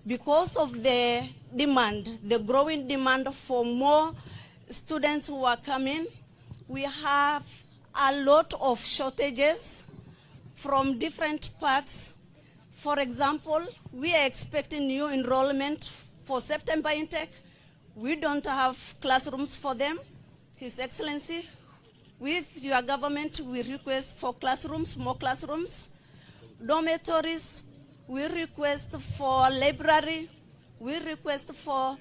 because of the demand, the growing demand for more students who are coming. We have a lot of shortages from different parts. For example, we are expecting new enrollment for September intake. We don't have classrooms for them. His Excellency, with your government, we request for classrooms, more classrooms, dormitories. We request for library. We request for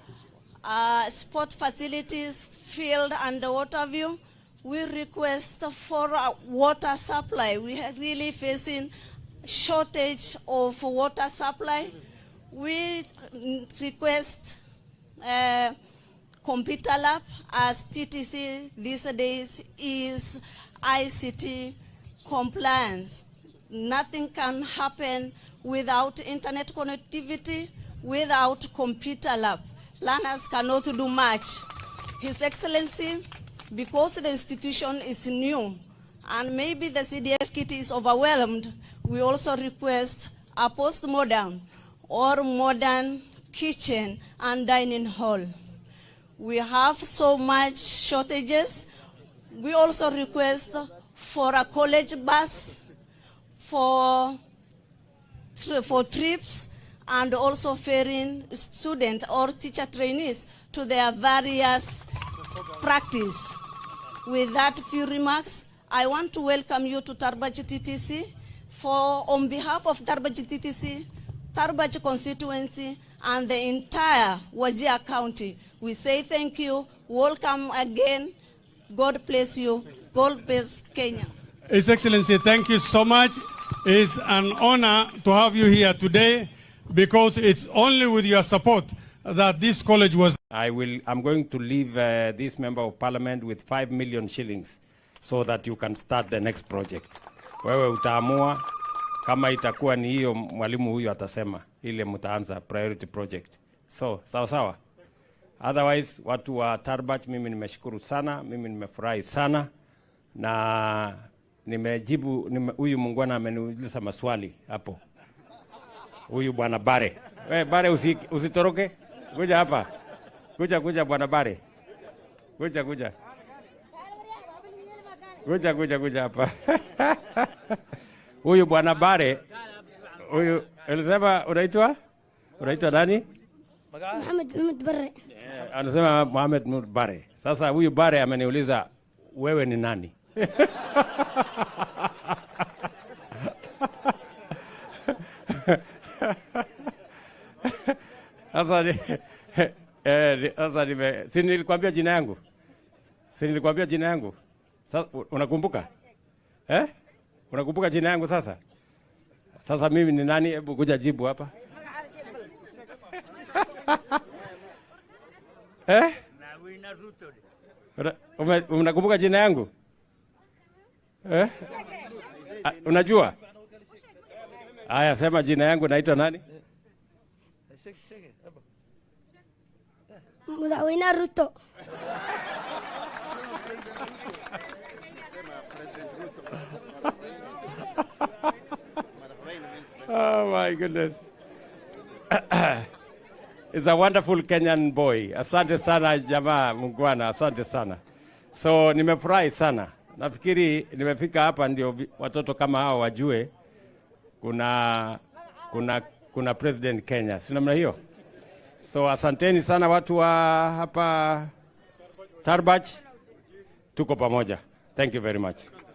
sport facilities, field and water view. We request for water supply. We are really facing shortage of water supply. We request computer lab, as TTC these days is ICT compliance. Nothing can happen without internet connectivity, without computer lab. Learners cannot do much. His Excellency, because the institution is new and maybe the CDF kit is overwhelmed, we also request a postmodern or modern kitchen and dining hall. We have so much shortages. We also request for a college bus for trips and also ferrying students or teacher trainees to their various practice. With that few remarks, I want to welcome you to Tarbaj TTC. On behalf of Tarbaj TTC, Tarbaj constituency, and the entire Wajir County, we say thank you. Welcome again. God bless you. God bless Kenya. His Excellency, thank you so much. It's an honor to have you here today because it's only with your support that this college was. I'm going to leave this member of parliament with 5 million shillings so that you can start the next project. Wewe utaamua kama itakuwa ni hiyo mwalimu huyu atasema ile mtaanza priority project. So, sawa sawa. Otherwise, watu wa Tarbaj, mimi nimeshukuru sana, mimi nimefurahi sana na nimejibu huyu mungwana ameniuliza maswali hapo. Huyu bwana Bare. Wewe Bare usitoroke. Kuja hapa. Kuja bwana Bare. Kuja. Kuja hapa. Huyu bwana Bare. Huyu elisema unaitwa nani? Mohamed Bare. Anasema Mohamed Bare. Sasa huyu Bare ameniuliza wewe ni nani? Si nilikwambia jina yangu? Sasa unakumbuka? Unakumbuka jina yangu sasa? Sasa mimi ni nani? Hebu kuja jibu hapa. Unakumbuka jina yangu? Unajua? Aya, sema jina yangu naitwa nani? Mudawina Ruto. Oh my goodness. He's a wonderful Kenyan boy. Asante sana jamaa mungwana, asante sana. So nimefurahi sana. Nafikiri nimefika hapa ndio watoto kama hao wajue kuna president Kenya. Si namna hiyo? So asanteni sana watu wa hapa Tarbaj. Tuko pamoja. Thank you very much.